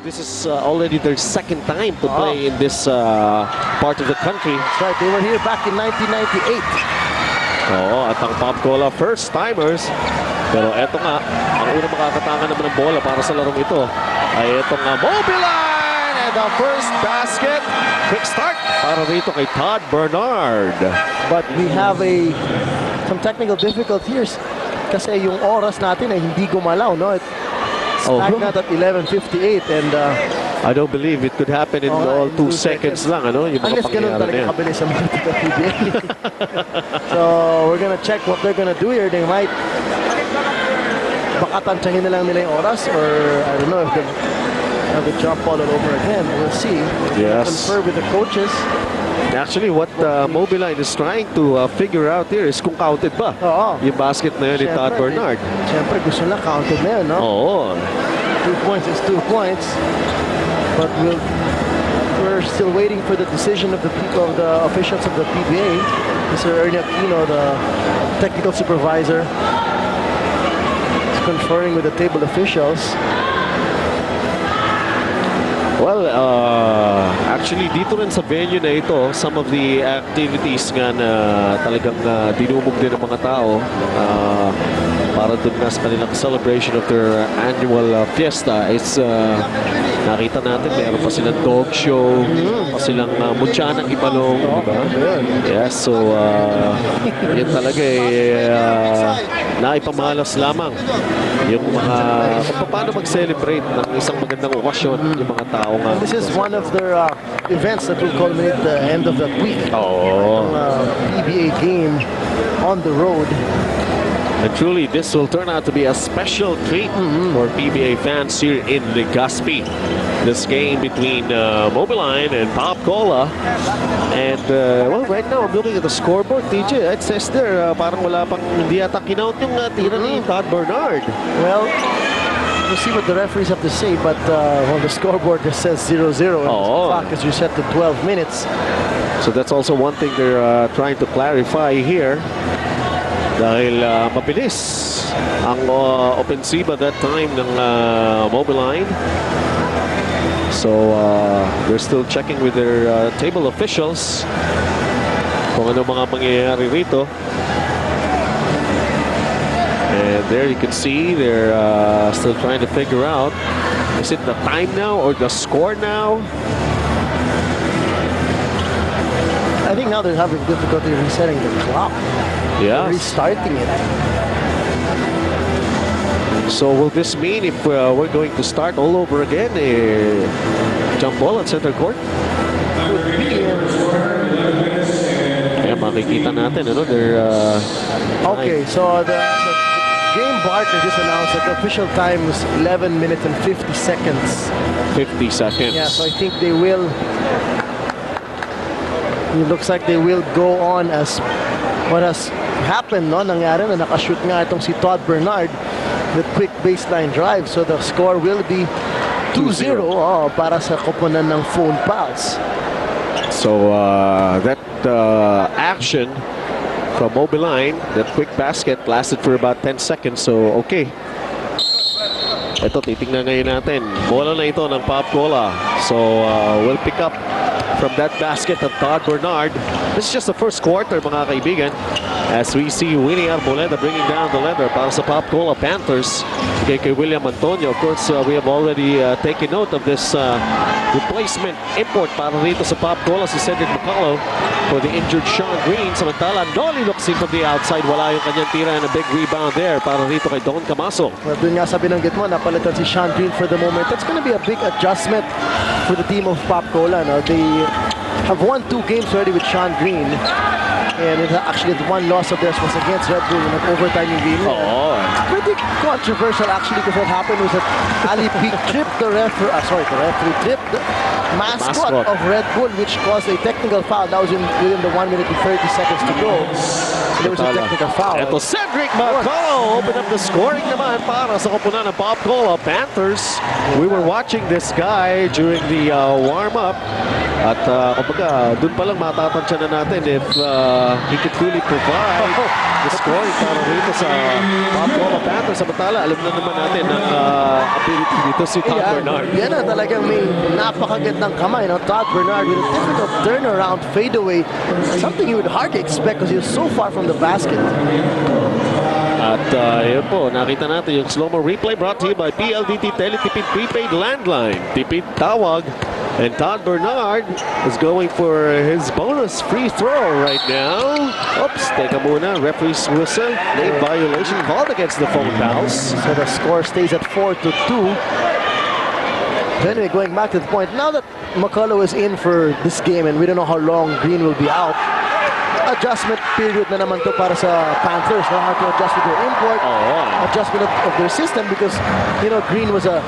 This is already their second time to play in this part of the country. That's right. They were here back in 1998. Oo, at ang Pop Cola first-timers. Pero eto nga, ang unang makakatangan naman ng bola para sa larong ito ay etong Mobiline! And the first basket. Quick start para rito kay Todd Bernard. But we have some technical difficulties kasi yung oras natin ay hindi gumalaw, no? It's stagnant at 11:58 and I don't believe it could happen in all 2 seconds lang, ano? Yung mga unless ganun pangyayari talaga na yan. kabilis ang mga PBA. So we're gonna check what they're gonna do here. They might baka tansyahin na lang nila yung oras, or I don't know if they'll have a jump ball all over again. We'll see. Yes. Confer with the coaches. Actually, what Mobiline is trying to figure out here is kung counted ba yung basket na yun ni Todd Bernard. Siyempre, gusto lang counted na yun, no? Oo. 2 points is 2 points. But we're still waiting for the decision of the officials of the PBA. Mr. Ernie Aquino, the technical supervisor, is conferring with the table officials. Well, actually dito rin sa venue na ito, some of the activities nga na talagang dinumog din ng mga tao para dun na sa kanilang celebration of their annual fiesta is nakita natin meron pa silang dog show, pa silang mutyanang ibalong, diba? Yes, so yun talaga naipamalas lamang yung mga kung paano mag-celebrate ng isang magandang okasyon yung mga tao nga. This is one of their events that will culminate the end of that week. PBA game on the road. And truly, this will turn out to be a special treat for PBA fans here in Legazpi. This game between Mobiline and Pop Cola. And, well, right now, I'm looking at the scoreboard, TJ. It says there, parang wala pang hindi yata kinount yung tira ni Todd Bernard. Well, we'll see what the referees have to say, but well, the scoreboard just says 0-0. And the clock is reset to 12 minutes. So that's also one thing they're trying to clarify here. Dahil mabilis ang offensive at that time ng Mobiline. So they're still checking with their table officials kung ano mga mangyayari rito. And there you can see they're still trying to figure out, is it the time now or the score now? I think now they're having difficulty resetting the clock. Yeah. Restarting it. So will this mean if we're going to start all over again, jump ball at center court? Kaya makikita natin, ano, they're okay, so the game partner just announced that the official time was 11 minutes and 50 seconds. 50 seconds. Yeah, so I think they will. It looks like they will go on as what has happened, no? Nangyari na nakashoot nga itong si Todd Bernard with quick baseline drive. So the score will be 2-0 para sa koponan ng phone pass. So that action from Mobiline, that quick basket lasted for about 10 seconds. So okay. Ito, titingnan ngayon natin. Bola na ito ng Pop Cola. So we'll pick up from that basket of Todd Bernard. This is just the first quarter, mga kaibigan. As we see Winnie Arboleda bringing down the leather para sa Pop Cola Panthers. Kay William Antonio. Of course, we have already taken note of this replacement import para rito sa Pop Cola, si Cedric McCullough for the injured Sean Green. Samantala, Noli looks in from the outside. Wala yung kanyang tira and a big rebound there para rito kay Don Camaso. Well, dun nga sa binanggit mo, napalitan si Sean Green for the moment. That's going to be a big adjustment for the team of Pop Cola. No? They have won 2 games already with Sean Green. And actually the one loss of theirs was against Red Bull in an overtime game. It's pretty controversial actually, because what happened was that Ali Peak tripped the referee tripped the mascot of Red Bull, which caused a technical foul. That was within the 1 minute and 30 seconds to go. So There was a technical foul. Ito Cedric McCullough open up the scoring naman para sa koponan ng Popcola Panthers. We were watching this guy during the warm-up. At kumbaga, dun pa lang matatansya na natin if he could really provide the scoring para rito sa Popcola Panthers. Samantala, alam na naman natin ang ability dito si Todd Bernard. Yan na talagang may napakagandang kamay. No? Todd Bernard with a difficult turnaround fadeaway. Something you would hardly expect because he was so far from the basket. At yun po, nakita natin yung slow-mo replay brought to you by PLDT Teletipid Prepaid Landline. Tipid tawag. And Todd Bernard is going for his bonus free throw right now. Oops, teka muna. Referee's whistle. Late violation called against the phone pals. So the score stays at 4-2. Anyway, going back to the point, now that McCullough is in for this game and we don't know how long Green will be out, adjustment period na naman to para sa Panthers. No? How to adjust with their import, adjustment of their system because, you know, Green was a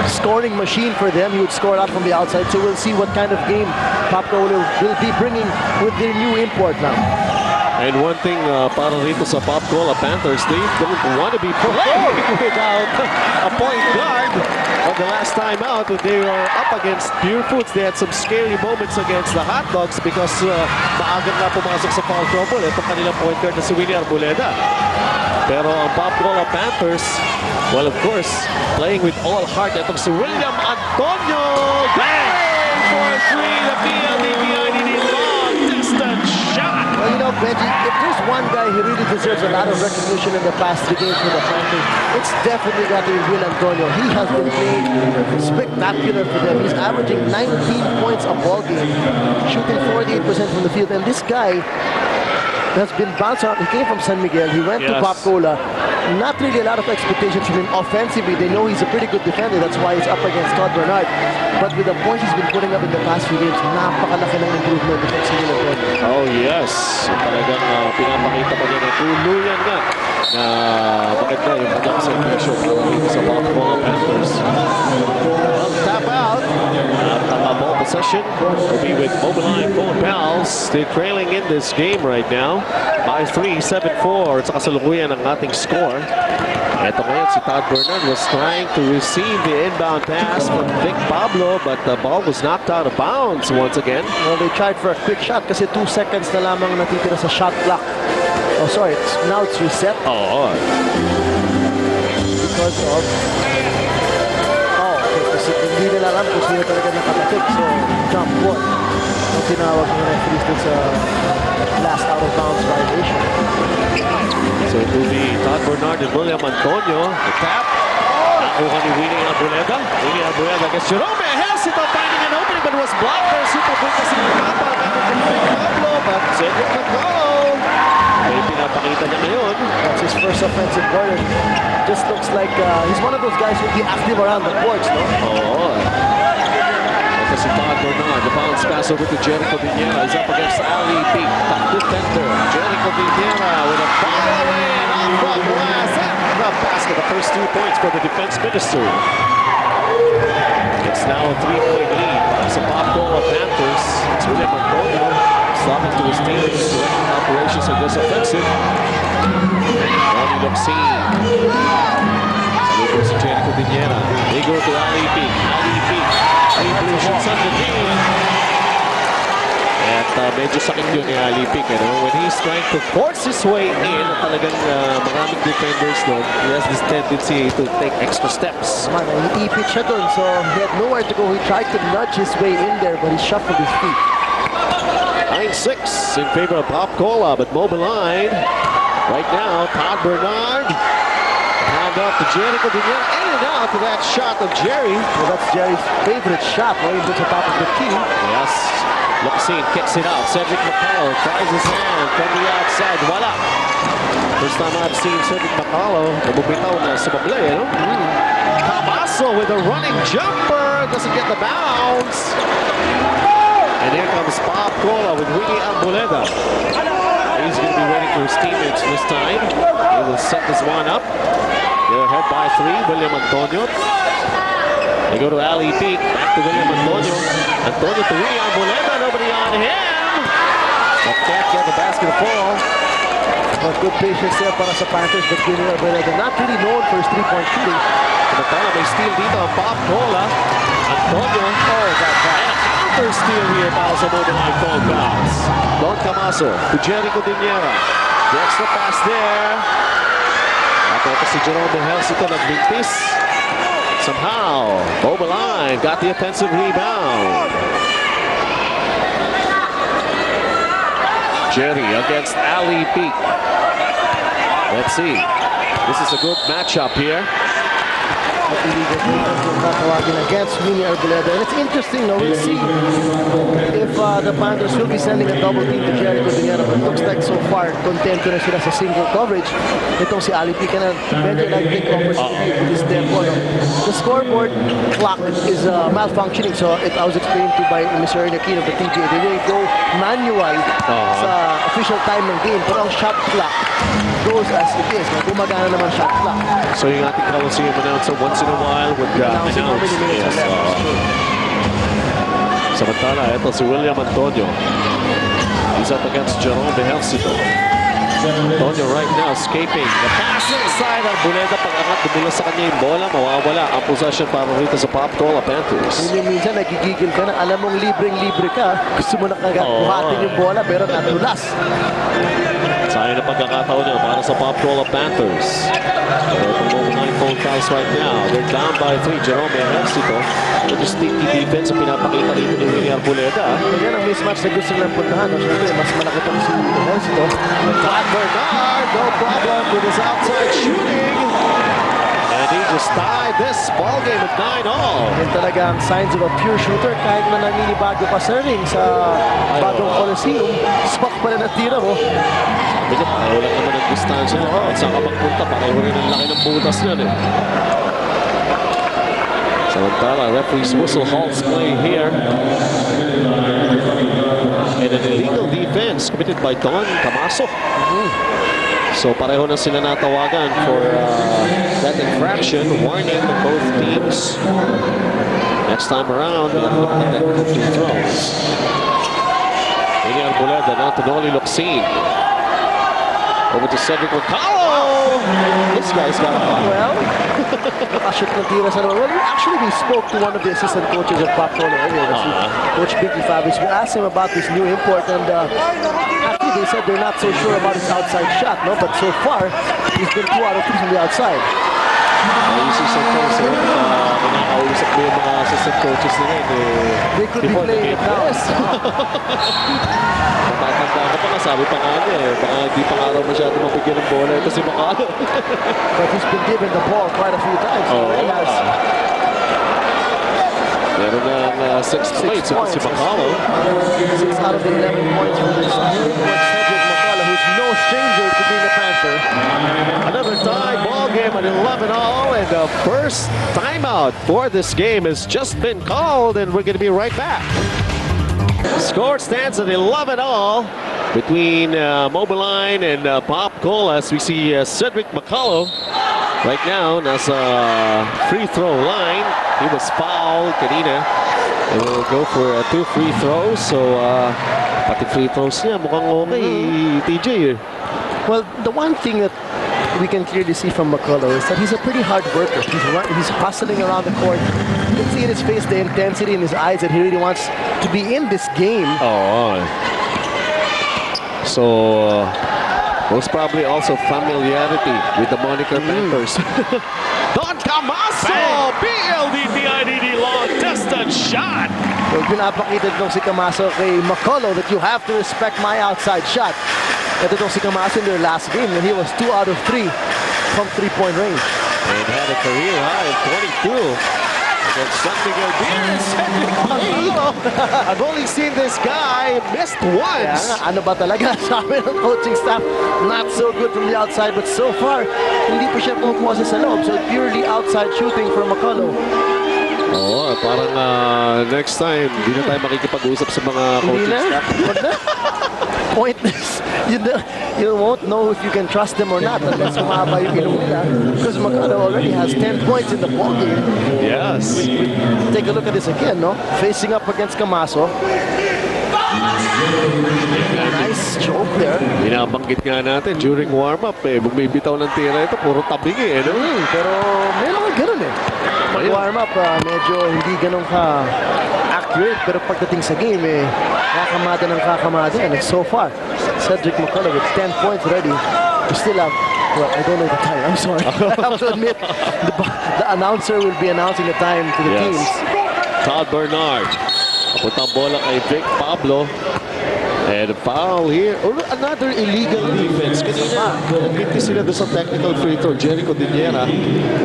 scoring machine for them. He would score a lot from the outside. So we'll see what kind of game Popcola will be bringing with their new import now. And one thing para rito sa Popcola Panthers, they don't want to be playing without a point guard. On the last time out, they were up against Pure Foods. They had some scary moments against the Hot Dogs because maagang na pumasok sa foul trouble. Itong kanilang point guard na si Willie Arboleda. Pero ang Popcola Panthers, well, of course, playing with all heart. Itong si William Antonio. Bang! For three, the PLDT long distance shot. Well, you know, Benji, if there's one guy who really deserves a lot of recognition in the past 3 games for the Panthers, it's definitely got to be Will Antonio. He has been playing spectacular for them. He's averaging 19 points a ball game, shooting 48% from the field. And this guy has been bounced around. He came from San Miguel. He went to Popcola. Not really a lot of expectations from him offensively. They know he's a pretty good defender. That's why he's up against Todd Bernard. But with the points he's been putting up in the past few games, napakalaki ng improvement defensively. Oh yes, talagang pinapakita pa niya na tuluyan nga na maganda yung kanyang celebration sa Popcola Panthers. Tap out. Ball possession will be with Mobiline phone pals. They're trailing in this game right now by 3, 7-4 sa kasalukuyan ng ating score. Ito ngayon si Todd Bernard was trying to receive the inbound pass from Vic Pablo, but the ball was knocked out of bounds once again. Well, they tried for a quick shot kasi 2 seconds na lamang natitira sa shot clock. Oh, sorry. Now it's reset. Because of... kasi hindi nila alam kung sino talaga nakatatik. So, jump ball. Ang tinawag ng referees dun sa last out of bounds violation. So it will be Todd Bernard and William Antonio. The tap. Nakuha ni Willie Arboleda. Willie Arboleda against Jerome. Hesito finding an opening but was blocked by super quick kasi nakapag Pablo. But Cedric McCullough. May pinapakita niya ngayon. That's his first offensive quarter. Just looks like he's one of those guys who will be active around the courts, no? Ito si Todd Bernard. The bounce pass over to Jericho Viñera. He's up against Ali Peak. Top defender. Jericho Viñera with a follow in off the glass. And the basket. The first 2 points for the defense minister. It's now a 3-point lead. It's a Popcola Panthers. It's William Antonio. Stopping to his teammates. Directing operations of this offensive. Ronnie Luxine. Saludo si Jericho Viñera. They go to Ali Peak. Ali Peak. Three shoots on the team. At medyo sakit yun ni Ali Peak. When he's trying to force his way in, talagang maraming defenders doon, he has this tendency to take extra steps. Man, iipit siya doon, so he had nowhere to go. He tried to nudge his way in there, but he shuffled his feet. 9-6 in favor of Popcola, but Mobiline right now. Todd Bernard. Hand off to Jericho Viñera. In and out to that shot of Jerry. Well, that's Jerry's favorite shot, right into the top of the key. Yes. Luxine kicks it out. Cedric McCullough tries his hand from the outside. Wala. First time I've seen Cedric McCullough nabubitaw na sa bablay, no? Camaso with a running jumper. Doesn't get the bounce. And here comes Popcola with Willie Arboleda. He's going to be waiting for his teammates this time. He will set this one up. They're ahead by 3. William Antonio. They go to Ali Peak. Back to William Antonio. Antonio to Willie Arboleda. Nobody on him. But can't get the basket to fall. Well, good patience there para sa Panthers, but Junior Alvarado not really known for his three-point shooting. Samantala may steal dito ang Pop Cola. Antonio. Oh, got that. Counter steal here para sa Mobiline phone pass. Don Camaso to Jericho Diniera. The extra pass there. At ito si Jerome Helsito nagmintis. Somehow, Mobiline got the offensive rebound. Jerry against Ali Peak. Let's see. This is a good matchup here. Against Mini Arboleda. And it's interesting, no? We'll see if the Panthers will be sending a double team to Jericho Diniera. But it looks like so far, content na sila sa single coverage. Itong si Ali P. Can medyo take opportunity with this tempo. No? The scoreboard clock is malfunctioning. So I was explained to by Mr. Ernie of the TJ. They will go manual sa official time ng game. Pero ang shot clock goes as it is. Gumagana naman shot clock. So yung ating Coliseum announcer once in a while would announce. Yes. Samantala, ito si William Antonio. He's up against Jerome Helsito. Antonio right now escaping. The pass inside. Arboleda pag-angat. Dumulas sa kanya yung bola. Mawawala ang possession para rito sa Pop Cola Panthers. Minsan nagigigil ka na. Alam mong libreng-libre ka. Gusto mo na buhatin yung bola pero natulas. Sayang na pagkakataon niya para sa Pop Cola Panthers. Pero itong Mobiline phone calls right now. They're down by 3. Jerome Helsito. Ito stinky defense ang pinapakita rito ni Willie Arboleda. Yan ang mismatch na gusto nilang puntahan. No? Siyempre, mas malaki pang si Helsito. Todd Bernard, no problem with his outside shooting. And he just tied this ball game at 9-all. Yan talagang signs of a pure shooter. Kahit na naninibago pa serving sa bagong Coliseum, spot pa rin at tira mo. Sabi niya, pareho lang naman ang distansya. At saan ka magpunta, pareho rin ang laki ng butas niyan eh. Samantala, referee's whistle halts play here. And an illegal defense committed by Don Camaso. So pareho na sila natawagan for that infraction, warning to both teams. Next time around, look at that free throws. Ini Arboleda now to Noli Locsin. Over to Cedric Macallo. This guy's got a fun. Well, nakashoot ng tira sa naman. Well, actually, we spoke to one of the assistant coaches of Pop Cola earlier. Coach Biggie Fabrics. We asked him about this new import, and actually they said they're not so sure about his outside shot, no? But so far, he's been 2 out of 3 from the outside. Ayusin sa coach, nakakausap mo yung mga assistant coaches nila. They could be playing it now. Matatanda ka pa nga, sabi pa nga niya eh. Baka di pa nga raw masyado mapigyan ng bola ito si Macallo. But he's been given the ball quite a few times. Meron na 6 points si Macallo. 6 out of the 11 points for this Cedric Macallo, who's no stranger to being a Panther. Another tie ball game at 11-all, and the first timeout for this game has just been called, and we're going to be right back. Score stands at 11-all between Mobiline and Pop Cola as we see Cedric Macallo right now nasa free throw line. He was fouled kanina. And we'll go for 2 free throws. So pati free throws niya mukhang okay, TJ. Well, the one thing that we can clearly see from Macallo is that he's a pretty hard worker. He's hustling around the court. You can see in his face the intensity in his eyes that he really wants to be in this game. Oh. So most probably also familiarity with the moniker Panthers. Don Camaso! PLDTIDD long distance shot! Well, pinapakita nung si Camaso kay Macallo that you have to respect my outside shot. Ito itong si Camaso in their last game and he was 2 out of 3 from 3-point range. And had a career high of 22 against San Miguel Beers. I've only seen this guy missed once. Kaya nga, ano ba talaga? Sabi ng coaching staff, not so good from the outside, but so far, hindi pa siya kumukuha sa loob. So purely outside shooting for Macallo. Oo, parang next time, hindi na tayo makikipag-usap sa mga coaching staff. Pointless. You won't know if you can trust them or not unless kumaba yung ilong nila. Because Macallo already has 10 points in the ball game. Yes. Take a look at this again, no? Facing up against Camaso. Nice choke there. Binabanggit nga natin during warm-up bumibitaw ng tira ito, puro tabingi no? Pero may mga ganun eh. Pag warm up, medyo hindi ganun ka accurate. Pero pagdating sa game, kakamada ng kakamada. And so far, Cedric McCullough with 10 points already. We still have, well, I don't know the time. I'm sorry. I have to admit, the announcer will be announcing the time to the teams. Todd Bernard. Putang bola kay Vic Pablo. And foul here. Or another illegal defense. Kanina, nagpinti sila doon sa technical free throw. Jericho Diniera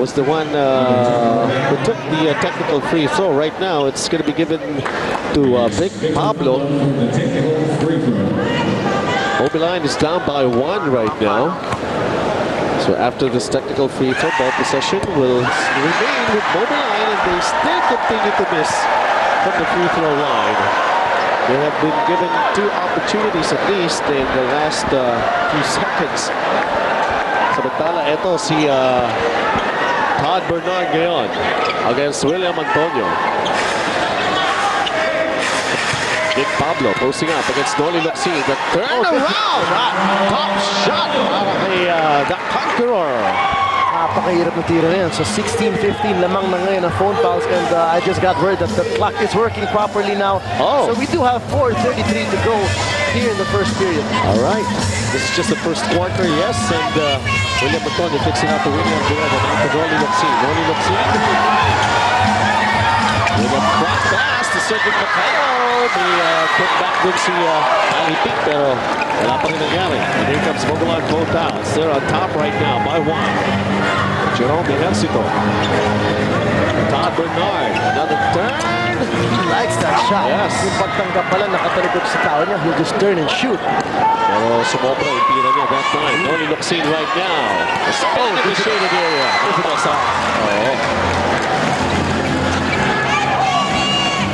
was the one who took the technical free throw. Right now, it's going to be given to Vic Pablo. Mobiline is down by 1 right now. So after this technical free throw, ball possession will remain with Mobiline, and they still continue to miss from the free throw line. They have been given 2 opportunities at least in the last few seconds. Samantala, ito si Todd Bernard ngayon against William Antonio. Nick Pablo posting up against Noli Locsin. The turnaround! Top shot para kay the Conqueror. Napakahirap na tira na yan. So 16-15 lamang na ngayon ang phone calls, and I just got word that the clock is working properly now. So we do have 4:33 to go here in the first period. All right. This is just the first quarter, yes. And William Antonio fixing out the William Antonio. Now to Noli Locsin. Noli Locsin. With a front pass to Cedric McCullough. May put back dun si Ali Pic, pero wala pa rin nangyari. And here comes Mobiline both outs. They're on top right now by 1. Jerome Ejercito. Todd Bernard. Another turn. He likes that shot. Yes. Yung pagtanggap pala, nakatalikod sa tao niya, he'll just turn and shoot. Pero sumobra yung tira niya that time. Noli Locsin right now. A spin in the shaded area. Oo.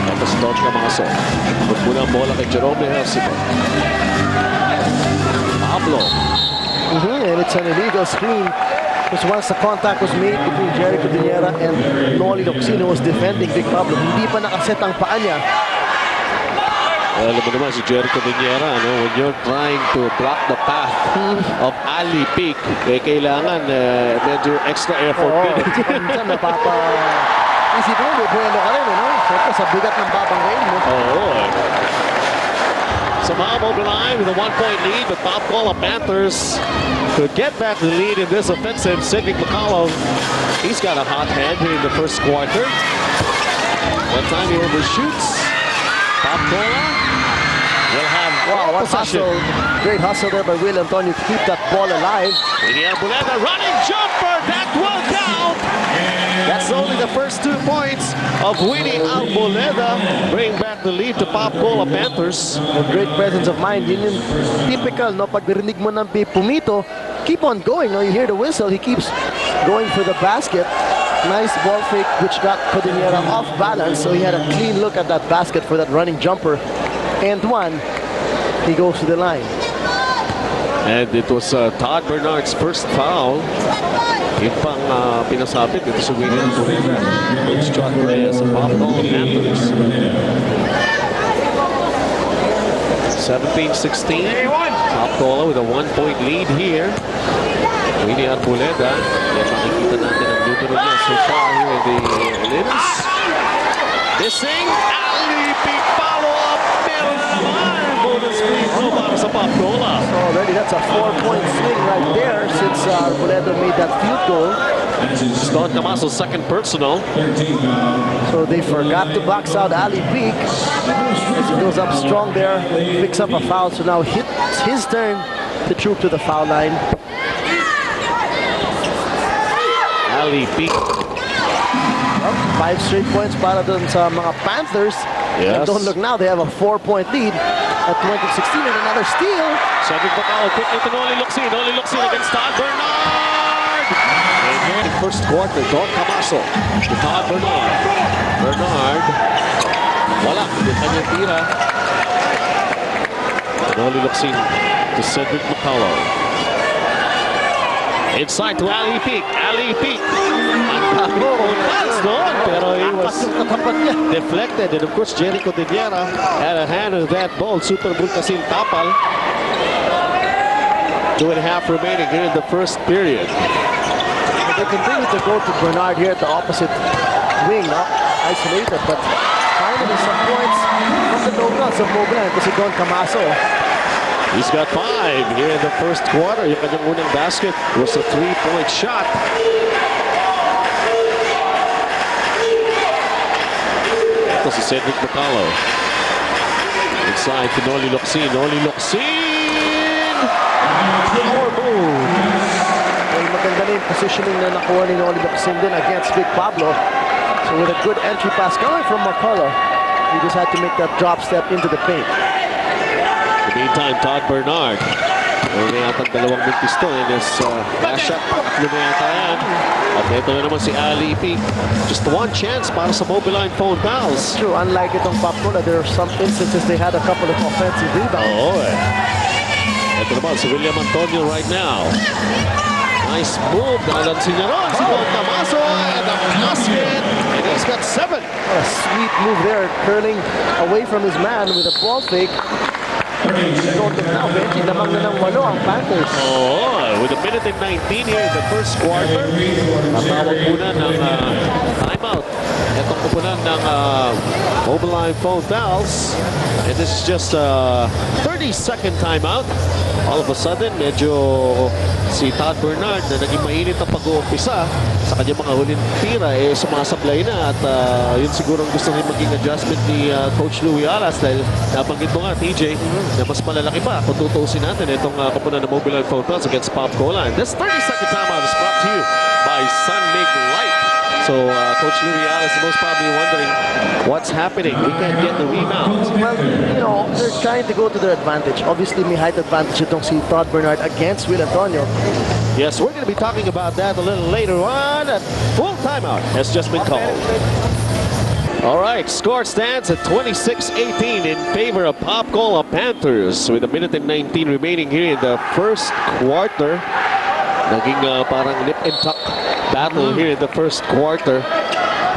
Tapos Don Camaso. Muna ang bola kay Jerome Ejercito. Pablo. And it's an illegal screen. Because once the contact was made between Jericho Diniera and Noli Locsin, who was defending Big Pablo, hindi pa nakaset ang paa niya. Alam mo naman si Jericho Diniera, when you're trying to block the path of Ali Pic, kailangan medyo extra effort din. Minsan isipin mo, may buwelo ka rin, siyempre sa bigat ng babanggain mo. Somehow Mobiline with a 1-point lead, but Bob Cola Panthers could get back the lead in this offensive. Cedric McCullough, he's got a hot hand here in the first quarter. One time he overshoots. Bob Cola will have what hustle. Great hustle there by Will Antonio to keep that ball alive. William Buleda running jumper, that will count. That's only the first 2 points of Winnie Alboleda. Bring back the lead to Pop Cola Panthers. A great presence of mind. Yun yung typical, pag narinig mo ng pumito, keep on going. You hear the whistle, he keeps going for the basket. Nice ball fake which got Codiniera off balance, so he had a clean look at that basket for that running jumper. And 1, he goes to the line. And it was Todd Bernard's first foul. Yung pang pinasabit dito sa William Antonio. Coach John Reyes of Pop Cola Panthers. 17-16. Pop Cola with a 1-point lead here. Winnie Arboleda. Makikita natin ang numero niya so far here in the elites. Missing. Ali Pic follow-up. Meron naman. Bonus free throw para sa Pop Cola. So already that's a 4-point swing right there since Arboleda made that field goal. Don Camaso's second personal. So they forgot to box out Ali Pic. He goes up strong there, picks up a foul. So now it's his turn to troop to the foul line. Ali Pic. 5 straight points para dun sa mga Panthers. Yes. And don't look now, they have a 4-point lead at 20-16 and another steal. Cedric McCullough quickly to Noli Locsin. Noli Locsin against Todd Bernard. And here in first quarter, Don Camaso to Todd Bernard. Bernard. Wala. Yung kanyang tira. Noli Locsin to Cedric McCullough. Inside to Ali Peak. Ali Peak. Ang dami fouls doon, pero it was deflected. And of course, Jericho Diniera had a hand on that ball. Super Bull kasing tapal. 2.5 remaining here in the first period. They continue to go to Bernard here at the opposite wing, not isolated, but finally some points from the locals of Mobiline kasi Don Camaso. He's got 5 here in the first quarter. Yung kanyang unang basket was a 3-point shot. Ito si Cedric Macalo. Inside to Noli Locsin. Noli Locsin! Power move. Well, maganda na yung positioning na nakuha ni Noli Locsin din against Big Pablo. So with a good entry pass coming from Macalo, he just had to make that drop step into the paint. In the meantime, Todd Bernard. Meron na yata dalawang mintis to in his last shot. Pangatlo na yata yan. At ito na naman si Ali Peak. Just one chance para sa Mobiline phone fouls. True, unlike itong Papcola, there are some instances they had a couple of offensive rebounds. Oo eh. Ito naman si William Antonio right now. Nice move. Nalansin niya ron si Don Camaso. And the basket. And he's got 7. What a sweet move there, curling away from his man with a ball fake. Don't look now, Benji, lamang na ng 8 ang Panthers. With a minute and 19 here in the first quarter. Tatawag muna ng timeout. Itong kupunan ng Mobiline phone fouls. And this is just a 30-second timeout. All of a sudden, medyo si Todd Bernard na naging mainit ang pag-uumpisa sa kanyang mga huling tira, sumasablay na. At yun siguro gusto rin maging adjustment ni Coach Louie Alas dahil nabanggit mo nga, TJ, na mas malalaki pa kung tutusin natin itong kupunan ng Mobiline phone fouls against Popcola. And this 30-second timeout is brought to you by Sun Mig Light. So Coach Louie Alas is most probably wondering what's happening. We can't get the rebounds. Well, you know, they're trying to go to their advantage. Obviously, may height advantage itong si Todd Bernard against Will Antonio. Yes, we're going to be talking about that a little later on. Full timeout has just been called. All right, score stands at 26-18 in favor of Popcola Panthers with a minute and 19 remaining here in the first quarter. Naging parang nip and tuck battle here in the first quarter.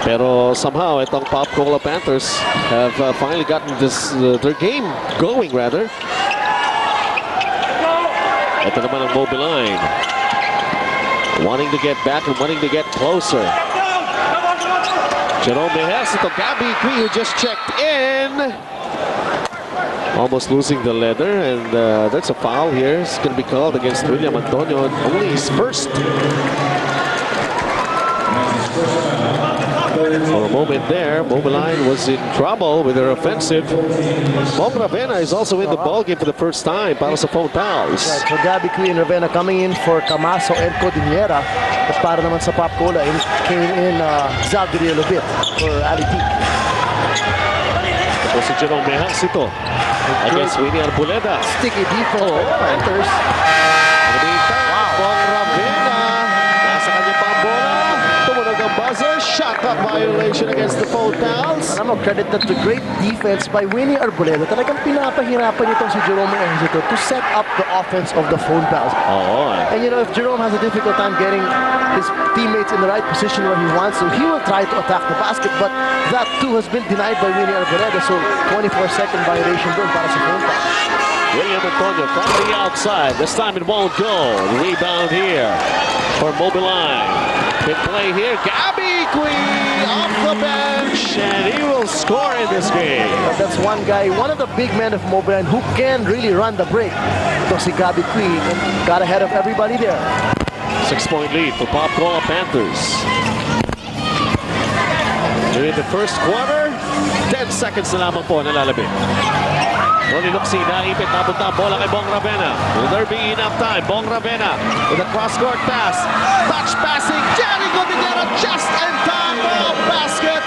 Pero somehow itong Popcola Panthers have finally gotten this their game going rather. Ito naman ang Mobiline. Wanting to get back and wanting to get closer. Jerome Mejes, ito Gabby Cui who just checked in. Almost losing the leather, and that's a foul here. It's going to be called against William Antonio. Only his first. For a moment there, Mobiline was in trouble with their offensive. Bong Ravena is also in the ballgame for the first time para sa phone fouls. Right, so Gabby Cui and Ravena coming in for Camaso and Codiniera. At para naman sa Popcola, came in Xavier Lubit for Ali Peak. Ito si Jerome Mejas ito against Winnie Arboleda. Sticky defense for the Panthers. Bong Ravena. Nasa kanyang pambola. Tumunog ang buzzer. Shot clock violation against the phone fouls. Alam mo, credit that to great defense by Winnie Arboleda. Talagang pinapahirapan itong si Jerome Mejes to set up the offense of the phone fouls. And you know, if Jerome has a difficult time getting his teammates in the right position where he wants to, he will try to attack the basket, but that too has been denied by Winnie Arboleda, so 24-second violation doon para sa phone foul. William Antonio from the outside. This time it won't go. Rebound here for Mobiline. Big play here. Gabby Cui off the bench, and he will score in this game. But that's one guy, one of the big men of Mobiline who can really run the break. Ito si Gabby Cui, and got ahead of everybody there. 6-point lead for Popcola Panthers. In the first quarter, 10 seconds na lamang po nalalabit. Noli Locsin, naipit, napunta ang bola kay Bong Ravena. Will there be enough time? Bong Ravena with a cross-court pass. Touch passing, Jericho Diniera just in time for a basket.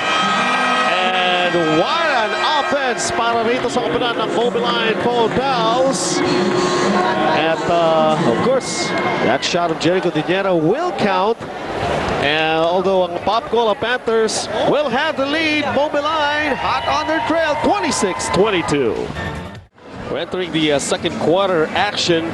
And what an offense para rito sa kupunan ng Mobiline phone fouls. And of course, that shot of Jericho Diniera will count. And although ang Popcola Panthers will have the lead, Mobiline hot on their trail, 26-22. We're entering the second quarter action.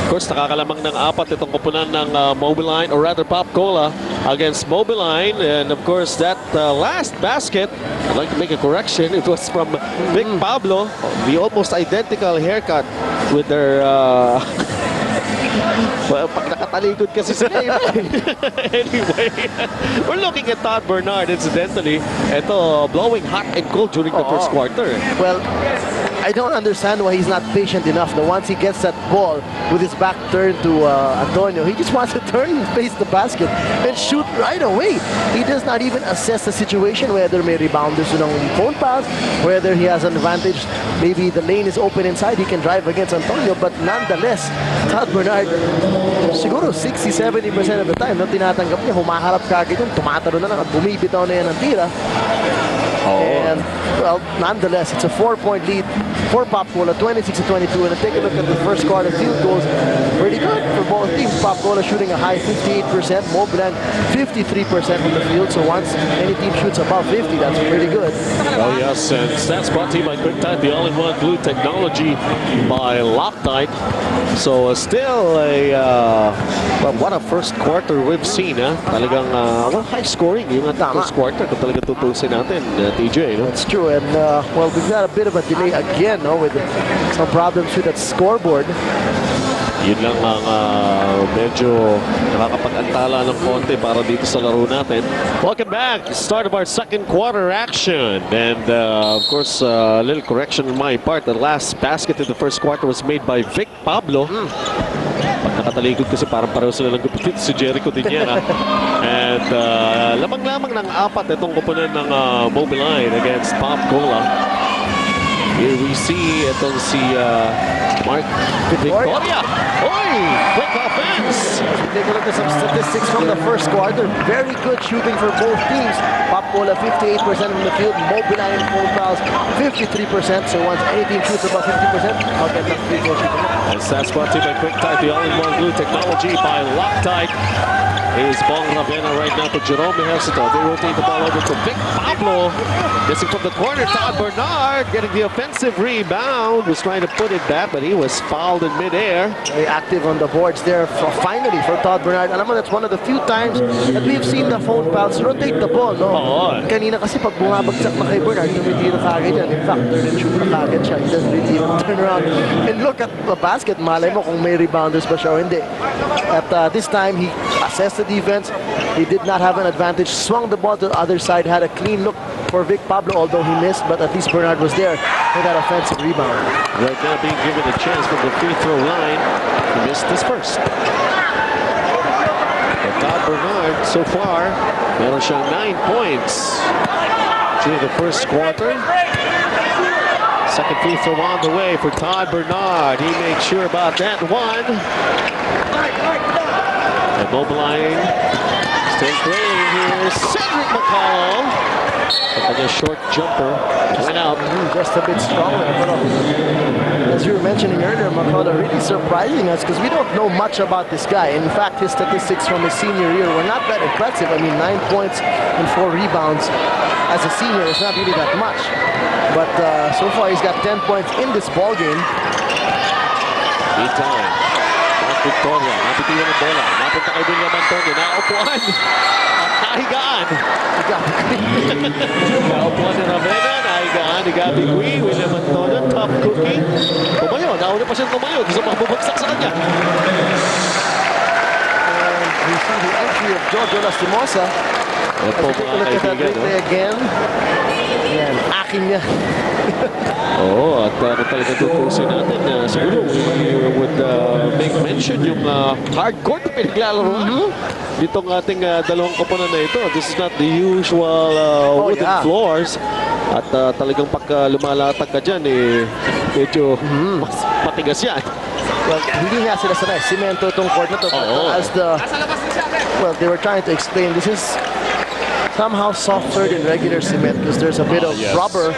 course, nakakalamang ng 4 itong koponan ng Mobiline, or rather Pop Cola against Mobiline. And of course, that last basket, I'd like to make a correction. It was from Vic Pablo. The almost identical haircut with their... well, pag nakatalikod kasi sila anyway, we're looking at Todd Bernard, incidentally. Ito, blowing hot and cold during the first quarter. Well, I don't understand why he's not patient enough. Now, once he gets that ball with his back turned to Antonio, he just wants to turn and face the basket and shoot right away. He does not even assess the situation, whether may rebounders ng phone pass, whether he has an advantage. Maybe the lane is open inside, he can drive against Antonio. But nonetheless, Todd Bernard, siguro 60-70% of the time, nung tinatanggap niya, humaharap kagad yun, tumatalo na lang at bumibitaw na yan ang tira. And, well, nonetheless, it's a 4-point lead for Pop Cola, 26-22. And take a look at the first quarter field goals. Pretty good for both teams. Pop Cola shooting a high 58%, Mobiline 53% from the field. So once any team shoots above 50, that's pretty good. Oh yes, and stats brought to you by QuickTime, the all-in-one glue technology by Loctite. So still a well, what a first quarter we've seen. Talagang well, high scoring yung first quarter kung talagang tutusin natin, TJ. No? That's true, and well, we've got a bit of a delay again, no, with some problems with that scoreboard. Yun lang ang medyo nakakapag-antala ng konti para dito sa laro natin. Welcome back. Start of our second quarter action. And of course, a little correction on my part. The last basket in the first quarter was made by Vic Pablo. Pag nakatalikod kasi parang pareho sila lang gupitit si Jericho din yan. And lamang-lamang ng 4 itong kupunan ng Mobiline against Pop Cola. Here we see itong si Mark Victoria. Oy! Quick offense! Take a look at some statistics from the first quarter. Very good shooting for both teams. Pop Cola 58% from the field. Mobiline full fouls 53%. So once any team shoots above 50%, I'll get that free throw shooting. And that's brought to you by QuickTime, the all-in-one glue technology by Loctite. Here's ball Ravenna right now to Jerome Ejercito. They rotate the ball over to Vic Pablo. Missing from the corner, Todd Bernard getting the offensive rebound. Was trying to put it back, but he was fouled in midair. Very active on the boards there finally for Todd Bernard. Alam mo, that's one of the few times that we've seen the phone fouls rotate the ball, no? Kanina kasi pag bumabagsak na kay Bernard, tumitira kagad yan. In fact, turn and shoot na kagad siya. He doesn't really even turn around and look at the basket. Malay mo kung may rebounders ba siya o hindi. At this time, he assessed the defense. He did not have an advantage. Swung the ball to the other side. Had a clean look for Vic Pablo, although he missed. But at least Bernard was there for that offensive rebound. Right now being given a chance from the free throw line. He missed his first. But Todd Bernard, so far, meron siyang 9 points during the first quarter. Second free throw on the way for Todd Bernard. He made sure about that one. And Mobiline still trailing here. Cedric McCall. And a short jumper went out. Just a bit stronger. As you were mentioning earlier, McCall really surprising us because we don't know much about this guy. In fact, his statistics from his senior year were not that impressive. I mean, 9 points and 4 rebounds as a senior is not really that much. But so far, he's got 10 points in this ball game. Meantime, Mark Victoria, napitiwan ng bola. Napunta kay William Antonio. Naupuan. At nahigaan. Naupuan ni Ravenna. Nahigaan ni Gabby Gui. William Antonio, top cookie. Tumayo. Nauna pa siyang tumayo. Gusto magbubagsak sa kanya. And we see the entry of Jojo Lastimosa. Yan po mga kaibigan. Again. Yan, akin yan. Oo, at kung talaga tutusin natin, siguro we would make mention yung hardcourt na pinaglalaroan. Ditong ating dalawang koponan na ito. This is not the usual wooden floors. At talagang pagka lumalatag ka dyan, medyo mas matigas yan. Well, hindi nga sila sanay. Simento itong court na ito. As well, they were trying to explain, this is somehow softer than regular cement because there's a bit of rubber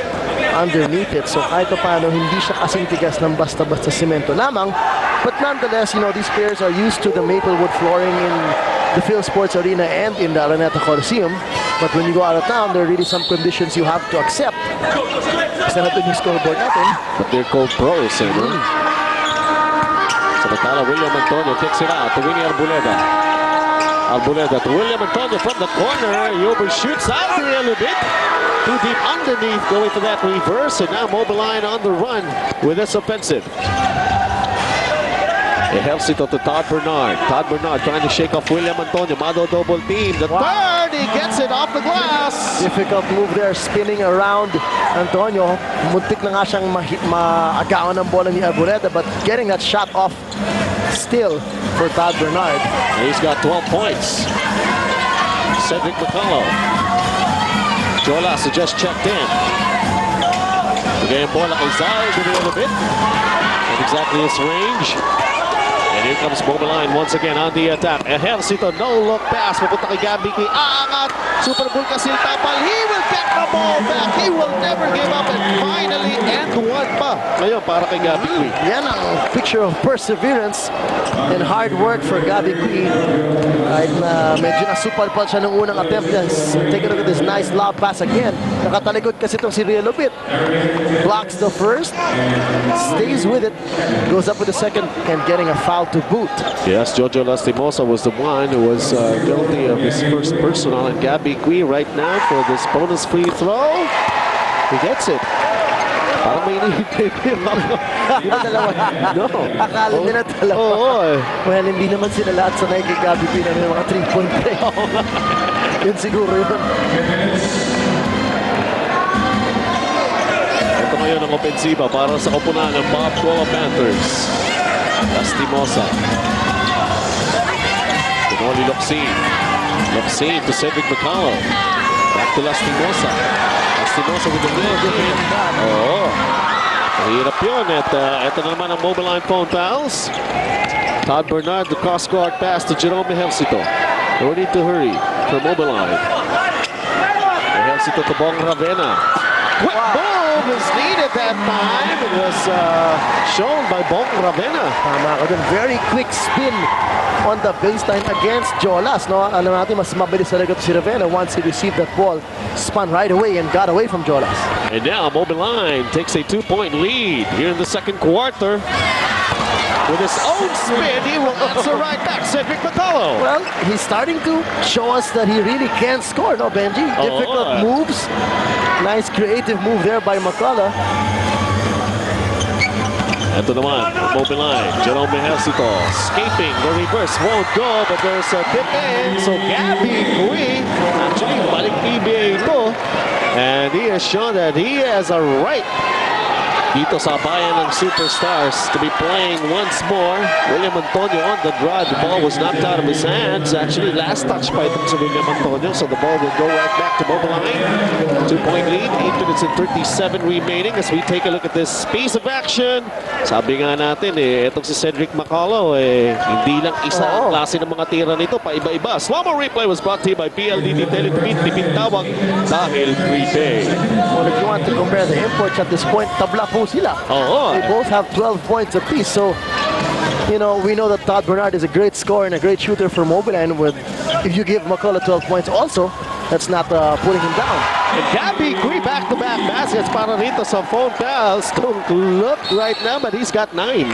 underneath it. So kahit paano, hindi siya kasing tigas ng basta-basta simento lamang. But nonetheless, you know, these players are used to the Maplewood flooring in the Phil Sports Arena and in the Araneta Coliseum. But when you go out of town, there are really some conditions you have to accept. Isa na ito yung scoreboard natin. But they're called pros, Samantala, William Antonio kicks it out to Winnie Arboleda. Arboleda to William Antonio from the corner. He overshoots out there a little bit. Too deep underneath, going for that reverse. And now Mobiline on the run with this offensive. It helps it to Todd Bernard. Todd Bernard trying to shake off William Antonio. Mado double team. The third, he gets it off the glass. Difficult move there, spinning around Antonio. Muntik na nga siyang maagawan ng bola ni Arboleda, but getting that shot off still for Todd Bernard. And he's got 12 points. Cedric McCullough. Jolas just checked in. Bigay ang bola kay Zal. Give it a little bit. Not exactly his range. And here comes Mobiline once again on the attack. Ejercito, no-look pass. Papunta kay Gabby Key. Aangat. Super Bowl Casil Tapal. He will get the ball back. He will never give up. And finally, end one pa. Ngayon, para kay Gabby Key. Yan ang picture of perseverance and hard work for Gabby Key. Kahit na medyo nasupal-pal siya ng unang attempt. Take a look at this nice lob pass again. Nakatalikod kasi itong si Ria Lupit. Blocks the first. Stays with it. Goes up with the second and getting a foul to boot. Yes, Jojo Lastimosa was the one who was guilty of his first personal. And Gabby Cui right now for this bonus free throw. He gets it. Parang may inihintay. Hindi na dalawa. No. Akala nila dalawa. Oo. Well, hindi naman sila lahat sanay kay Gabby P na may mga 3-point play. Yun siguro yun. Ito ngayon ang opensiba para sa kupunan ng Bob Cola Panthers. Lastimosa. Pinoli Locsin. Locsin to Cedric McCullough. Back to Lastimosa. Lastimosa with the middle defense. Oo. Mahirap yun. At ito na naman ang Mobiline phone fouls. Todd Bernard, the cross-guard pass to Jerome Ejercito. No need to hurry for Mobiline. Ejercito to Bong Ravena. Quick move is needed that time. It was shown by Bong Ravena. Tama ka dun. Very quick spin on the baseline against Jolas. No? Alam natin, mas mabilis talaga si Ravena once he received that ball. Spun right away and got away from Jolas. And now Mobiline takes a 2-point lead here in the second quarter. With his own spin, he will answer right back. Cedric McCullough. Well, he's starting to show us that he really can score, no, Benji? Difficult moves. Nice creative move there by McCullough. Ito naman, Mobiline. Jerome Ejercito escaping. The reverse won't go, but there's a tip in. So Gabby Cui, actually, balik PBA ito. And he has shown that he has a right dito sa bayan ng superstars to be playing once more. William Antonio on the drive. The ball was knocked out of his hands. Actually, last touch by itong si William Antonio. So the ball will go right back to Mobiline. 2-point lead. 8 minutes and 37 remaining as we take a look at this piece of action. Sabi nga natin, itong si Cedric McCullough, hindi lang isa ang klase ng mga tira nito. Paiba-iba. Slow-mo replay was brought to you by PLDT Teletubit. Tipintawag dahil prepay. Well, if you want to compare the imports at this point, tabla po sila. They both have 12 points apiece. So, you know, we know that Todd Bernard is a great scorer and a great shooter for Mobiline. If you give McCullough 12 points also, that's not putting him down. And Gabby Cui back-to-back baskets para rito sa phone fouls. Don't look right now, but he's got 9.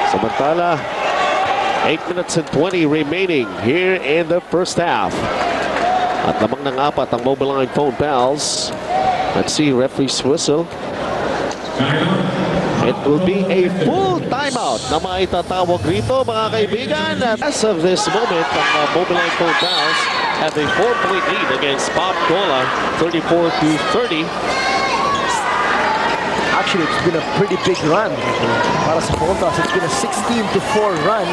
Samantala, 8 minutes and 20 remaining here in the first half. At lamang ng 4 ang Mobiline phone fouls. Let's see, referee's whistle. It will be a full timeout na maitatawag rito, mga kaibigan. As of this moment, ang Mobiline phone fouls have a 4-point lead against Bob Cola, 34-30. Actually, it's been a pretty big run para sa phone fouls. It's been a 16-4 run.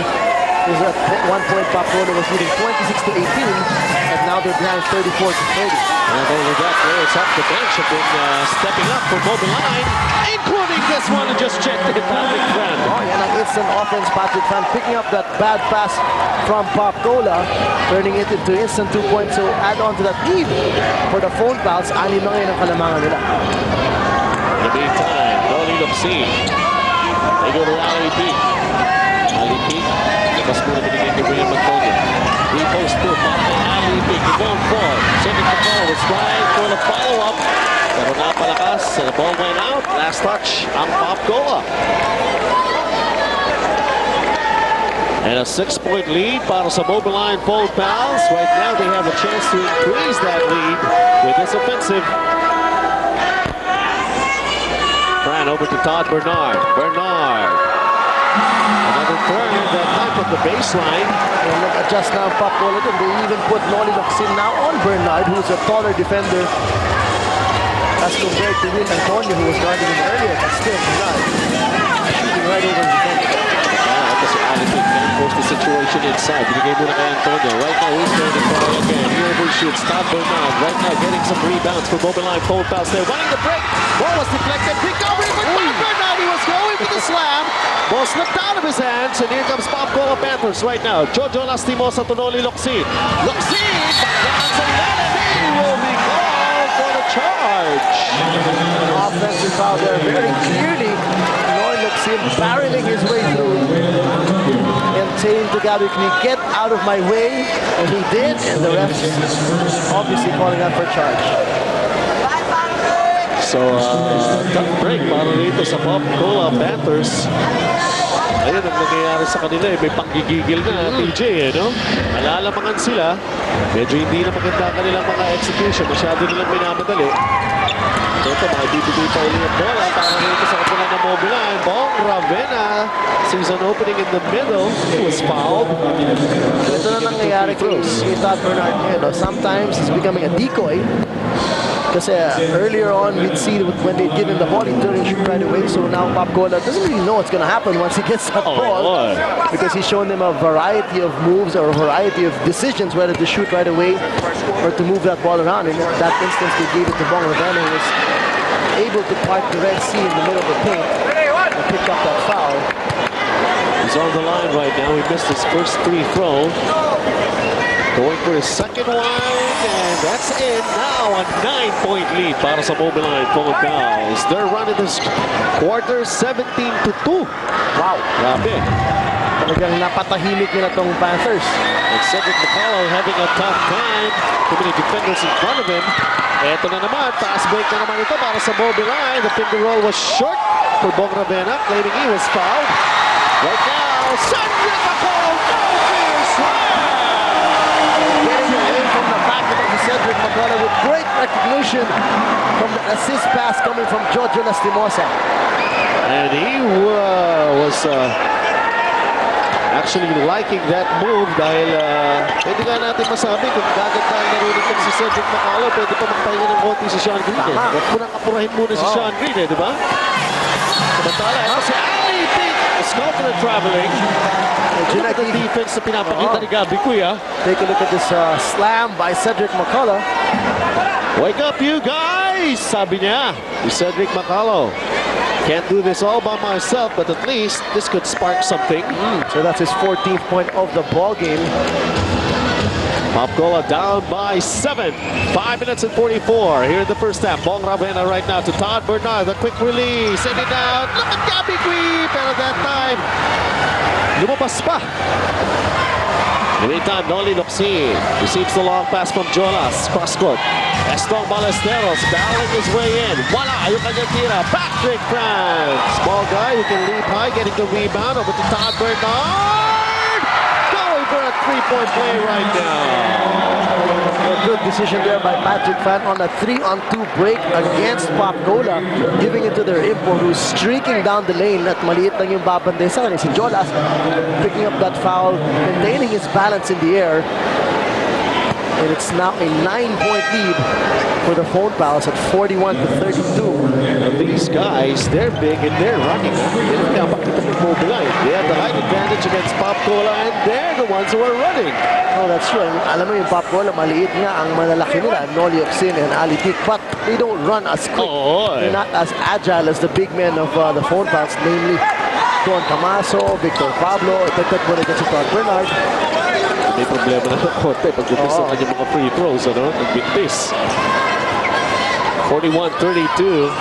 There's at one point, Bob Cola was leading 26-18, and now they're behind 34-30. And over that, players off the bench have been stepping up for Mobiline, including this one who just checked in, Patrick Friend. Oh, yan ang instant offense, Patrick Friend, picking up that bad pass from Bob Cola, turning it into instant 2 points. So add on to that lead for the phone fouls. 6 na ngayon ang kalamangan nila. In the meantime, no need of scene. They go to Ali Peak. Ali Peak, labas muna binigay kay William Antonio. Repost to Ali Peak, going forward. Cedric McCullough was trying for the follow-up. Pero napalakas, and the ball went out. Last touch ang Bob Cola. And a 6-point lead para sa Mobiline Fold Pals. Right now they have a chance to increase that lead with this offensive. Fran over to Todd Bernard. Bernard. Another turn that time from the baseline. And nag-adjust na ang Pop Cola dun. They even put Noli Locsin now on Bernard, who's a taller defender as compared to Will Antonio, who was guarding him earlier, but still Bernard shooting right over the defender. Ito si Alipin. Can't force the situation inside. Binigay muna kay Antonio. Right now he's going to try again. He overshoots. Todd Bernard right now getting some rebounds for Mobiline Fold Pals. They're running the break. Ball was deflected. Recovery for Todd Bernard. He was going for the slam. Ball slipped out of his hands, and here comes Pop Cola Panthers right now. Jojo Lastimosa to Noli Locsin. Locsin backhands and then he will be called for the charge. Offensive foul there very clearly. Noli Locsin barreling his way through and saying to Gabby, can you get out of my way? And he did, and the refs obviously calling out for charge. So, tough break para rito sa Pop Cola Panthers. Ayun ang nangyayari sa kanila. May panggigigil na, TJ, no? Nalalamangan sila. Medyo hindi na maganda ang kanilang mga execution. Masyado nilang minamadali. Ito, mga BBB pa ulit ang bola para rito sa kapunan ng Mobiline. Bong Ravena sees an opening in the middle. He was fouled. Ito na nangyayari kay Todd Bernard ngayon. Sometimes he's becoming a decoy. Kasi earlier on, we'd see when they'd give him the ball, he'd turn and shoot right away. So now Pop Cola doesn't really know what's going to happen once he gets that ball. Because he's shown them a variety of moves or a variety of decisions, whether to shoot right away or to move that ball around. And in that instance, they gave it to Bong Ravena, who was able to park the Red Sea in the middle of the paint and pick up that foul. He's on the line right now. He missed his first free throw. Going for his second one, and that's it. Now a 9-point lead para sa Mobiline Fold Pals. They're running this quarter 17-2. Wow. Grabe. Talagang napatahimik nila tong Panthers. And Cedric McCullough having a tough time. Too many defenders in front of him. Eto na naman, fast break na naman ito para sa Mobiline. The finger roll was short for Bong Ravena, claiming he was fouled. Right now, Cedric McCullough, no fear slam! Getting away from the back of Cedric McCullough with great recognition from the assist pass coming from Jojo Lastimosa. And he was actually liking that move dahil pwede nga natin masabi kung gaganda ang narinig si Cedric McCullough, pwede pa magpahinga ng konti si Sean Green. Huwag mo nang kapurahin muna si Sean Green, di ba? Samantala, ito si Alipin. Confident traveling. At the defense na pinapakita ni Gabi Kuya. Take a look at this slam by Cedric McCullough. Wake up, you guys! Sabi niya, Cedric McCullough. Can't do this all by myself, but at least this could spark something. So that's his 14th point of the ball game. Pop Cola down by 7. 5 minutes and 44 here in the first half. Bong Ravena right now to Todd Bernard. The quick release. Send it down. Look at Gabi Kui. Pero that time, lumabas pa. In the meantime, Noli Locsin receives the long pass from Jonas. Cross court. Estong Ballesteros battling his way in. Wala. Yung kanyang tira. Patrick Franz. Small guy who can leap high. Getting the rebound over to Todd Bernard. For a three-point play right now. A good decision there by Patrick Fan on a 3-on-2 break against Pop Cola, giving it to their import who's streaking down the lane at maliit lang yung babande sa kanya. Si Jonas picking up that foul, maintaining his balance in the air. And it's now a 9-point lead for the Fold Pals at 41-32. And these guys, they're big and they're running. They have the height advantage against Pop Cola, and they're the ones who are running. Oh, that's true. Alam mo yung Pop Cola, maliit nga ang malalaki nila, Noli Locsin and Alipin, but they don't run as quick. They're not as agile as the big men of the Fold Pals, namely Don Camaso, Victor Pablo, itagtag mo na dyan si Todd Bernard. May problema na ng konti pag gumis ang kanyang mga free throws, ano? Nagbigtis. 41-32.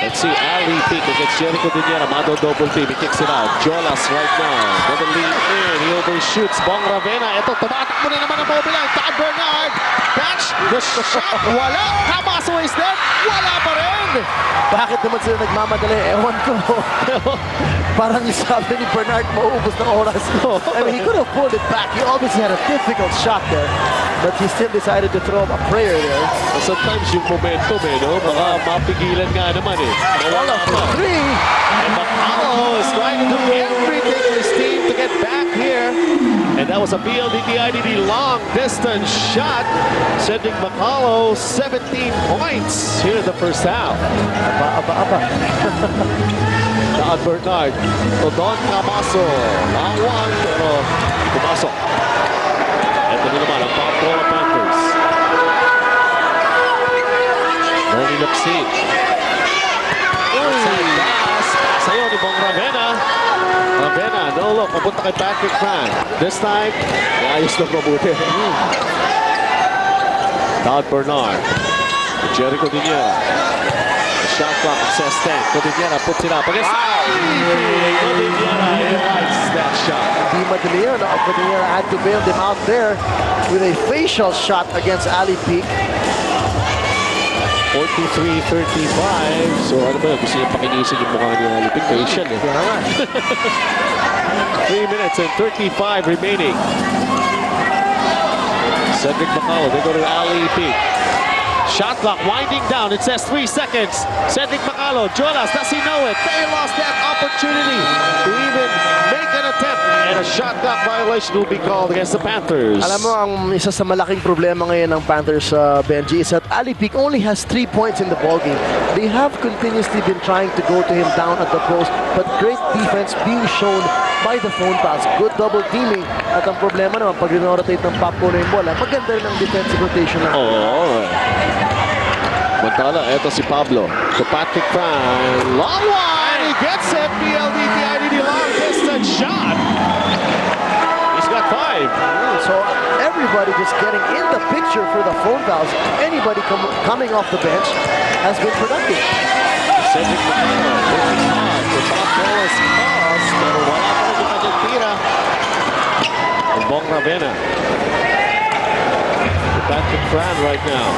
Let's see Ali Peak against Jericho Diniera. Mado double team. He kicks it out. Jolas right now. Doesn't lean in. He overshoots. Bong Ravena. Ito, tumatak mo na naman ang Mobiline. Todd Bernard. Catch the shot. Wala. Camaso is dead. Wala pa rin! Bakit naman sila nagmamadali? Ewan ko. Parang sabi ni Bernard, maubos ng oras. I mean, he could have pulled it back. He obviously had a difficult shot there. But he still decided to throw up a prayer there. Sometimes yung momentum no? Baka mapigilan nga naman Nawala pa. Three! And Macalo is trying to do everything for his team to get back here. And that was a PLDT-IDD long distance shot, sending Macalo 17 points here in the first half. Aba. Daan Bernard, Don Camaso, lawang pero pumasok. Ito na naman ang Pampanga Panthers. Noni Lapsin. Outside pass, sayo ni Bong Ravena. Ravena, no look, papunta kay Patrick Fran. This time, ayos na mabuti. Todd Bernard. Jericho Diniera. The shot clock says 10. Codiniera puts it up against Codiniera. He likes that shot. Di madali yun. Codiniera had to bail them out there with a facial shot against Ali Peak. 43-35. So ano ba, gusto niya pakinisin yung mukha ni Ali Peak. Facial Kaya nga. 3 minutes and 35 remaining. Cedric Macalo, they go to Ali Peak. Shot clock winding down. It says 3 seconds. Cedric Macalo, Jonas, does he know it? They lost that opportunity to even make an attempt. And a shot clock violation will be called against the Panthers. Alam mo, ang isa sa malaking problema ngayon ng Panthers, Benji, is that Ali Peak only has 3 points in the ballgame. They have continuously been trying to go to him down at the post, but great defense being shown by the phone pass. Good double teaming. At ang problema naman, pag rinorotate ng Papo na yung bola, maganda rin ang defensive rotation lang. Oh. Mantala, eto si Pablo. To Patrick Fran. Long one! He gets it! PLDT-IDD long distance shot. He's got 5. So everybody just getting in the picture for the phone fouls. Anybody coming off the bench has been productive. Cedric Macalo, working hard for Papo's cause, pero wala pa rin yung kanyang tira. And Bong Ravena. To Patrick Fran right now.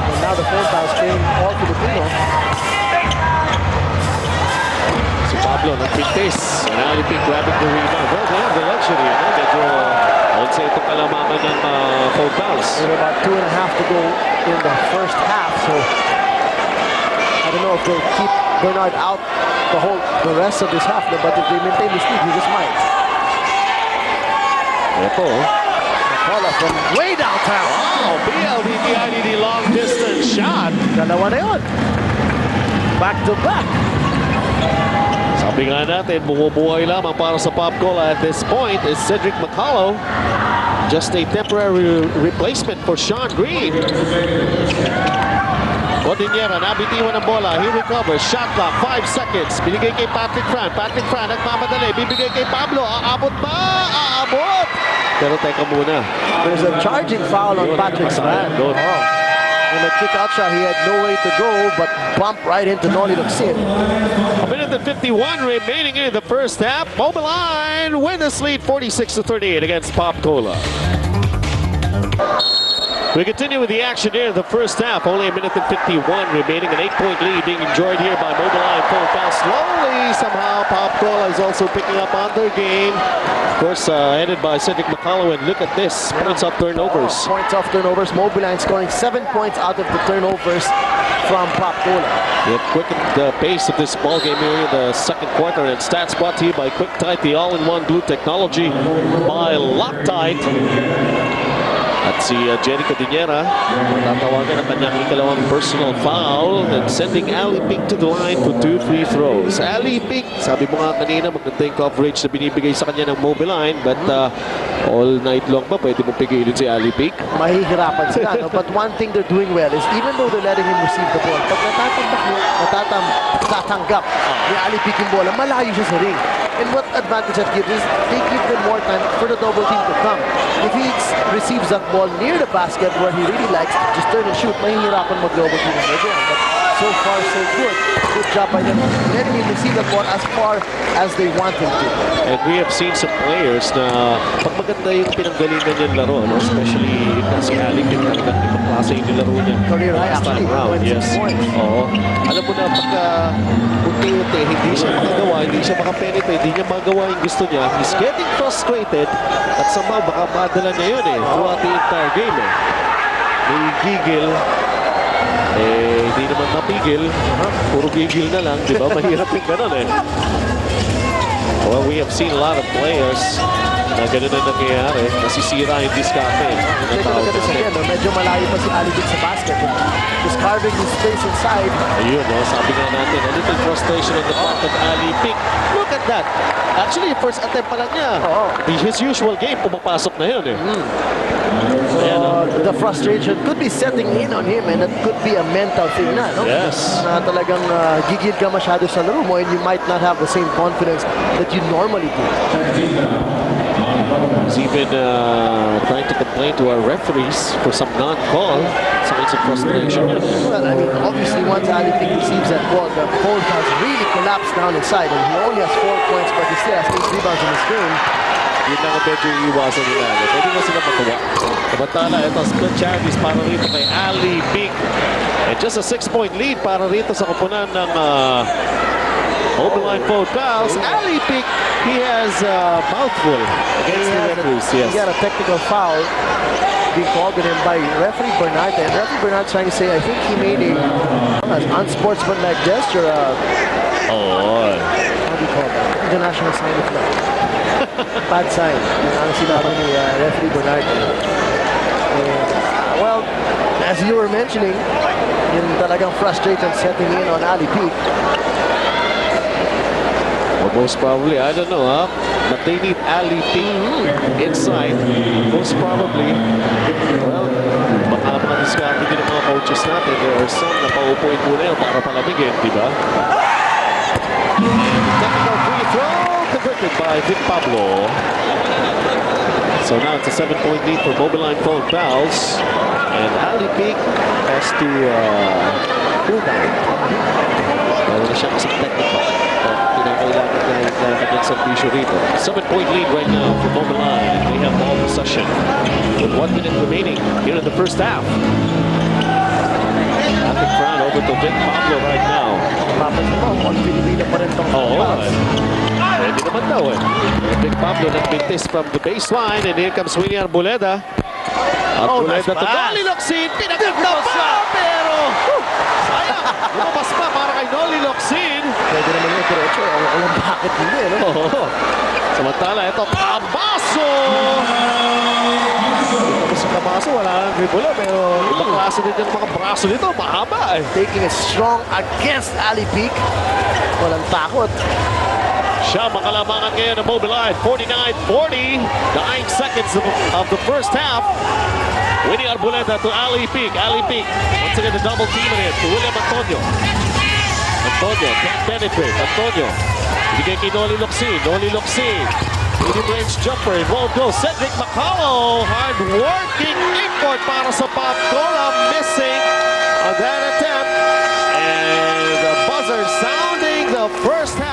And now the phone fouls came all Filipino. Si Pablo nagpintis. And Ali Peak grabbing the rebound. Well, they have the luxury. Medyo, I would say, ito kalamakan ng phone fouls. With about 2.5 to go in the first half, so I don't know if they'll keep Bernard out the rest of this half, but if they maintain this lead, he just might. Ito. Macalo from way downtown. Wow, PLDT-IDD long distance shot. Dalawa na yun. Back to back. Sabi nga natin, bumubuhay lamang para sa Pop Cola at this point is Cedric Macalo. Just a temporary replacement for Sean Green. Codiniera, nabitiwan ng bola. He recovers. Shot clock, 5 seconds. Binigay kay Patrick Fran. Patrick Fran, nagmamadali. Bibigay kay Pablo. Aabot ba? Aabot! Pero teka muna. There's a charging foul on Patrick Fran. In a kick-out shot, he had no way to go, but bumped right into Noli Luxin. A minute and 51 remaining in the first half. Mobiline win this lead 46-38 against Pop Cola. We continue with the action here in the first half. Only a minute and 51 remaining. An 8-point lead being enjoyed here by Mobiline. Phone foul slowly. Somehow Pop Cola is also picking up on their game. Of course, headed by Cedric Macalo. And look at this. Points off turnovers. Points off turnovers. Mobiline scoring 7 points out of the turnovers from Pop Cola. They have quickened the pace of this ball game here in the second quarter. And stats brought to you by Quick Tide, the all-in-one glue technology by Loctite. At si Jericho Diniera, tatawagan ang kanyang ikalawang personal foul and sending Ali Peak to the line for 2 free throws. Ali Peak, sabi mo nga kanina, maganda yung coverage na binibigay sa kanya ng Mobiline, but all night long ba pwede mo pigilin si Ali Peak? Mahihirapan sila, no? But one thing they're doing well is even though they're letting him receive the ball, pag natatanggap ni Ali Peak yung bola, malayo siya sa ring. And what advantage that gives is they give them more time for the double team to come. If he receives that ball near the basket where he really likes, just turn and shoot, mahihirapan mag-double team again. But so far, so good. Good job by them letting him receive the ball as far as they want him to. And we have seen some players na pag maganda yung pinanggalingan yung laro, no? Especially si Ali Peak, talagang ibang klase kasi yung nilaro niya. Career high, last time actually, round. 26 Yes. points. Oo. Alam mo na pagka unti-unti, hindi siya makagawa, hindi siya makapenetrate, hindi niya magawa yung gusto niya. He's getting frustrated at somehow baka madala niya yun throughout the entire game May gigil. Hindi naman mapigil. Puro gigil na lang, di ba? Mahirap yung ganun Well, we have seen a lot of players na ganun na nangyayari. Nasisira yung diskarte. Take a look at this again. Medyo malayo pa si Mahilig sa basket. Just carving his space inside. Ayun, sabi nga natin, a little frustration on the part of Ali Pick. Look at that. Actually, first attempt pa lang niya. His usual game, pumapasok na yun The frustration could be setting in on him, and that could be a mental thing na, no? Yes. Na talagang gigil ka masyado sa laro mo, and you might not have the same confidence that you normally do. He's even trying to complain to our referees for some non-call. Signs of frustration. Well, I mean, obviously, once Ali Pick receives that ball, the ball has really collapsed down inside, and he only has 4 points, but he still has 8 rebounds in this game. Yun lang ang medyo iiwasan nila. Pwede na sila matuwa. Samantala, ito split chances para rito kay Ali Pick. And just a 6-point lead para rito sa kupunan ng Mobiline phone fouls. Ali Pick, he has a mouthful against the referees. Yes. He got a technical foul being called on him by referee Bernard, and referee Bernard trying to say, I think he made an unsportsmanlike gesture. Oh. How do you call that? International sign of love. Bad sign. Ang sinabi ni referee Bernard. Well, as you were mentioning, yung talagang frustration setting in on Ali Pick. Well, most probably, I don't know, but they need Ali Pick inside. Most probably, well, baka mga diskarte din ng mga coaches natin. There are some na paupuin muna yun para palamigin, di ba? Technical free throw converted by Vic Pablo. So now it's a 7-point lead for Mobiline phone fouls. And Ali Pick has to cool down. Meron na siya kasi technical. Pinakailangan na yung kanyang servisyo rito. 7-point lead right now for Mobiline. They have ball possession with 1 minute remaining here in the first half. Traffic front over to Vic Pablo right now. Papansin mo, Pilipino pa rin itong fouls. Pwede naman daw Vic Pablo nagbintis from the baseline, and here comes Winnie Arboleda. Arboleda to Noli Locsin. Pinaganda pa, pero sayang. Lumabas pa para kay Noli Locsin. Pwede naman yung diretso. Alam bakit hindi, no? Samantala, ito, Camaso! Tapos sa Camaso, wala nang dribble, pero ibang klase din yung mga braso nito. Mahaba Taking it strong against Ali Pick. Walang takot. Siya makalamangan ngayon ng Mobiline. 49-40. 9 seconds of the first half. Winnie Arboleda to Ali Pick. Ali Pick. Once again, the double team in it to William Antonio. Antonio can't penetrate. Antonio. Ibigay kay Noli Locsin. Noli Locsin. Mid-range jumper. It won't go. Cedric McCullough. Hard-working import para sa Papcola. Missing on that attempt. And the buzzer sounding the first half.